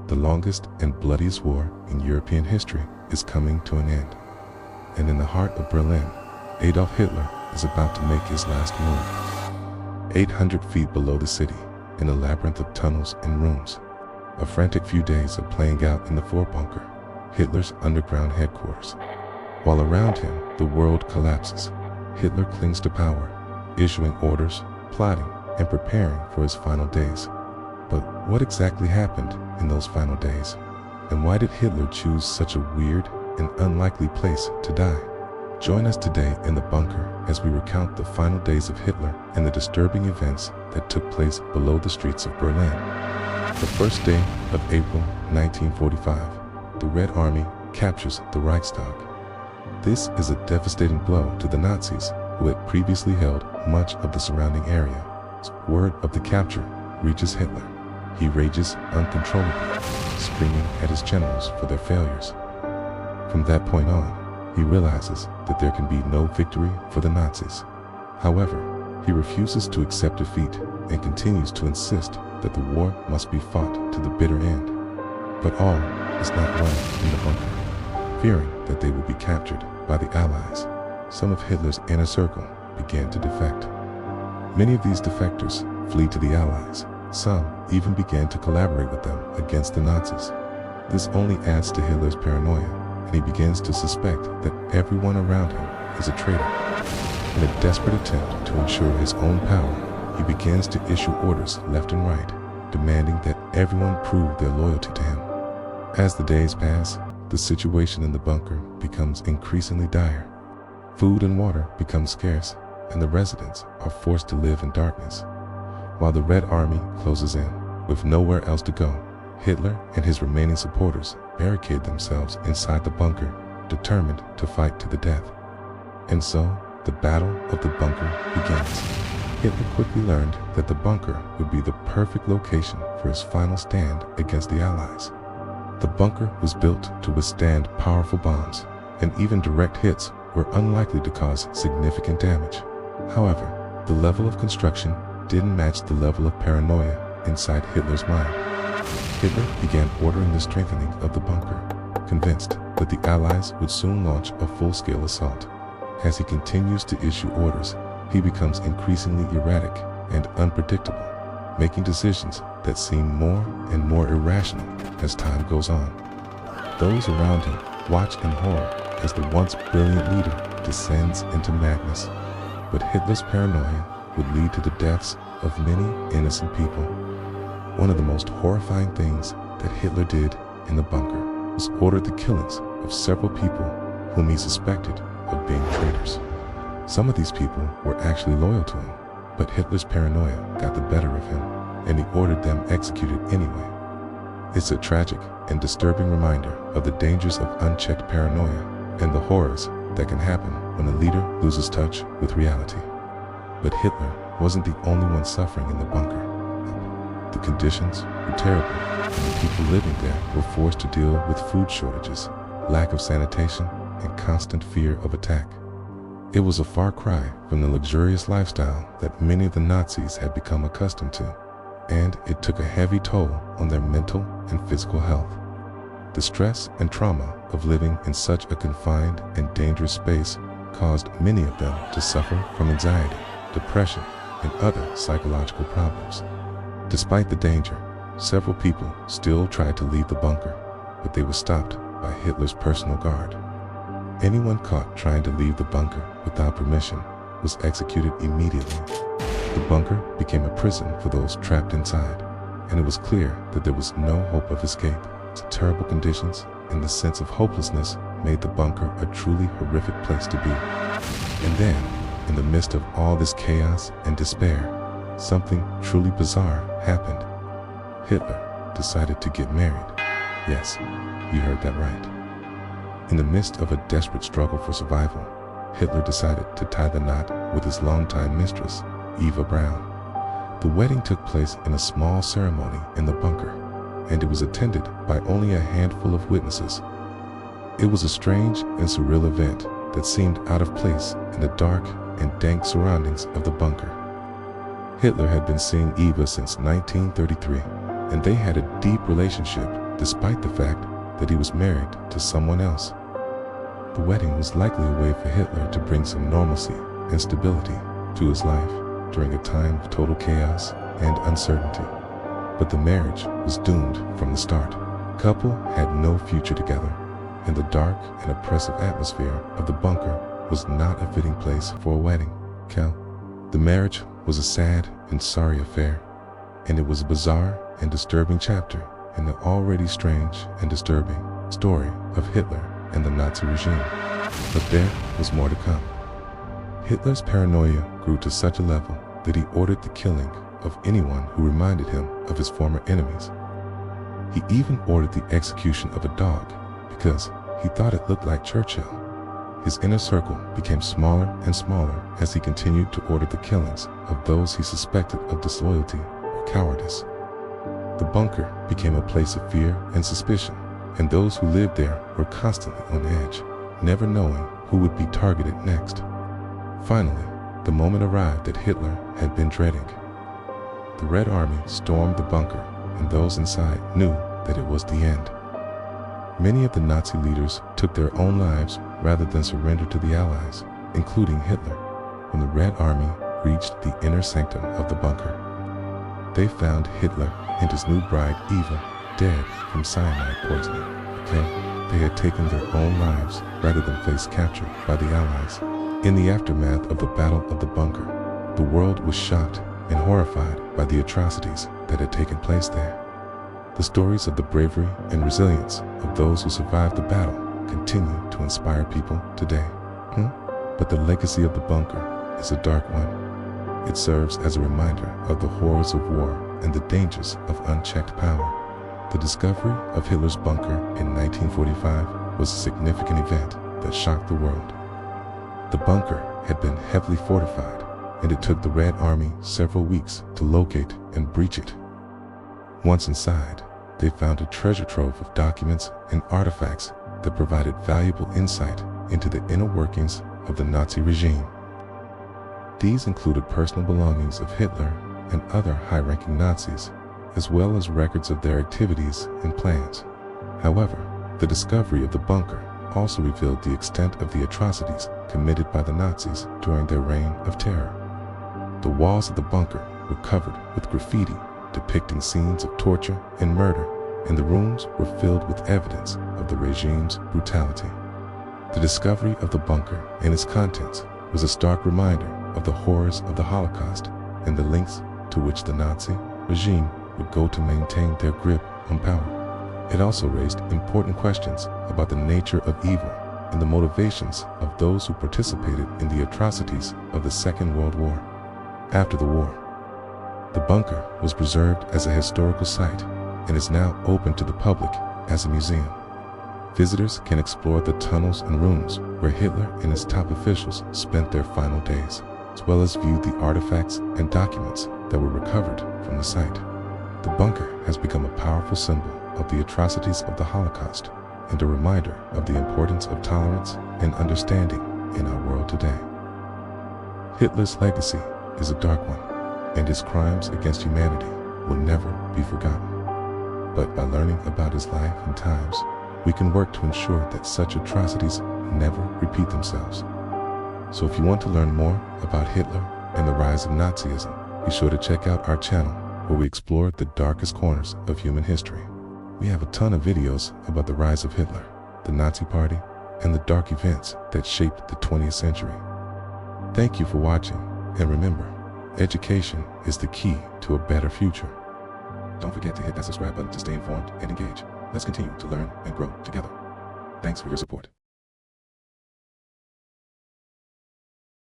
The longest and bloodiest war in European history is coming to an end. And in the heart of Berlin, Adolf Hitler is about to make his last move. 800 feet below the city, in a labyrinth of tunnels and rooms, a frantic few days are playing out in the Führerbunker, Hitler's underground headquarters. While around him, the world collapses. Hitler clings to power, issuing orders, plotting, and preparing for his final days. But what exactly happened in those final days? And why did Hitler choose such a weird and unlikely place to die? Join us today in the bunker as we recount the final days of Hitler and the disturbing events that took place below the streets of Berlin. The first day of April 1945, the Red Army captures the Reichstag. This is a devastating blow to the Nazis, who had previously held much of the surrounding area. Word of the capture reaches Hitler. He rages uncontrollably, screaming at his generals for their failures. From that point on, he realizes that there can be no victory for the Nazis. However, he refuses to accept defeat and continues to insist that the war must be fought to the bitter end. But all is not well in the bunker. Fearing that they will be captured by the Allies, some of Hitler's inner circle began to defect. Many of these defectors flee to the Allies. Some even began to collaborate with them against the Nazis. This only adds to Hitler's paranoia, and he begins to suspect that everyone around him is a traitor. In a desperate attempt to ensure his own power, he begins to issue orders left and right, demanding that everyone prove their loyalty to him. As the days pass, the situation in the bunker becomes increasingly dire. Food and water become scarce, and the residents are forced to live in darkness. While the Red Army closes in, with nowhere else to go, Hitler and his remaining supporters barricade themselves inside the bunker, determined to fight to the death. And so, the Battle of the Bunker begins. Hitler quickly learned that the bunker would be the perfect location for his final stand against the Allies. The bunker was built to withstand powerful bombs, and even direct hits were unlikely to cause significant damage. However, the level of construction didn't match the level of paranoia inside Hitler's mind. Hitler began ordering the strengthening of the bunker, convinced that the Allies would soon launch a full-scale assault. As he continues to issue orders, he becomes increasingly erratic and unpredictable, making decisions that seem more and more irrational as time goes on. Those around him watch in horror as the once brilliant leader descends into madness. But Hitler's paranoia would lead to the deaths of many innocent people. One of the most horrifying things that Hitler did in the bunker was order the killings of several people whom he suspected of being traitors. Some of these people were actually loyal to him, but Hitler's paranoia got the better of him, and he ordered them executed anyway. It's a tragic and disturbing reminder of the dangers of unchecked paranoia and the horrors that can happen when a leader loses touch with reality. But Hitler wasn't the only one suffering in the bunker. The conditions were terrible, and the people living there were forced to deal with food shortages, lack of sanitation, and constant fear of attack. It was a far cry from the luxurious lifestyle that many of the Nazis had become accustomed to, and it took a heavy toll on their mental and physical health. The stress and trauma of living in such a confined and dangerous space caused many of them to suffer from anxiety, depression, and other psychological problems. Despite the danger, several people still tried to leave the bunker, but they were stopped by Hitler's personal guard. Anyone caught trying to leave the bunker without permission was executed immediately. The bunker became a prison for those trapped inside, and it was clear that there was no hope of escape. The terrible conditions and the sense of hopelessness made the bunker a truly horrific place to be. And then, in the midst of all this chaos and despair, something truly bizarre happened. Hitler decided to get married. Yes, you heard that right. In the midst of a desperate struggle for survival, Hitler decided to tie the knot with his longtime mistress, Eva Braun. The wedding took place in a small ceremony in the bunker, and it was attended by only a handful of witnesses. It was a strange and surreal event that seemed out of place in the dark and dank surroundings of the bunker. Hitler had been seeing Eva since 1933, and they had a deep relationship despite the fact that he was married to someone else. The wedding was likely a way for Hitler to bring some normalcy and stability to his life during a time of total chaos and uncertainty. But the marriage was doomed from the start. The couple had no future together, and the dark and oppressive atmosphere of the bunker was not a fitting place for a wedding. The marriage was a sad and sorry affair, and it was a bizarre and disturbing chapter in the already strange and disturbing story of Hitler and the Nazi regime. But there was more to come. Hitler's paranoia grew to such a level that he ordered the killing of anyone who reminded him of his former enemies. He even ordered the execution of a dog because he thought it looked like Churchill. His inner circle became smaller and smaller as he continued to order the killings of those he suspected of disloyalty or cowardice. The bunker became a place of fear and suspicion, and those who lived there were constantly on edge, never knowing who would be targeted next. Finally, the moment arrived that Hitler had been dreading. The Red Army stormed the bunker, and those inside knew that it was the end. Many of the Nazi leaders took their own lives rather than surrender to the Allies, including Hitler. When the Red Army reached the inner sanctum of the bunker, they found Hitler and his new bride Eva dead from cyanide poisoning. They had taken their own lives rather than face capture by the Allies. In the aftermath of the Battle of the Bunker, the world was shocked and horrified by the atrocities that had taken place there. The stories of the bravery and resilience of those who survived the battle continue to inspire people today. But the legacy of the bunker is a dark one. It serves as a reminder of the horrors of war and the dangers of unchecked power. The discovery of Hitler's bunker in 1945 was a significant event that shocked the world. The bunker had been heavily fortified, and it took the Red Army several weeks to locate and breach it. Once inside, they found a treasure trove of documents and artifacts that provided valuable insight into the inner workings of the Nazi regime. These included personal belongings of Hitler and other high-ranking Nazis, as well as records of their activities and plans. However, the discovery of the bunker also revealed the extent of the atrocities committed by the Nazis during their reign of terror. The walls of the bunker were covered with graffiti depicting scenes of torture and murder, and the rooms were filled with evidence of the regime's brutality. The discovery of the bunker and its contents was a stark reminder of the horrors of the Holocaust and the lengths to which the Nazi regime would go to maintain their grip on power. It also raised important questions about the nature of evil and the motivations of those who participated in the atrocities of the Second World War. After the war, the bunker was preserved as a historical site and is now open to the public as a museum. Visitors can explore the tunnels and rooms where Hitler and his top officials spent their final days, as well as view the artifacts and documents that were recovered from the site. The bunker has become a powerful symbol of the atrocities of the Holocaust and a reminder of the importance of tolerance and understanding in our world today. Hitler's legacy is a dark one, and his crimes against humanity will never be forgotten. But by learning about his life and times, we can work to ensure that such atrocities never repeat themselves. So if you want to learn more about Hitler and the rise of Nazism, be sure to check out our channel where we explore the darkest corners of human history. We have a ton of videos about the rise of Hitler, the Nazi Party, and the dark events that shaped the 20th century. Thank you for watching, and remember, education is the key to a better future. Don't forget to hit that subscribe button to stay informed and engage. Let's continue to learn and grow together. Thanks for your support.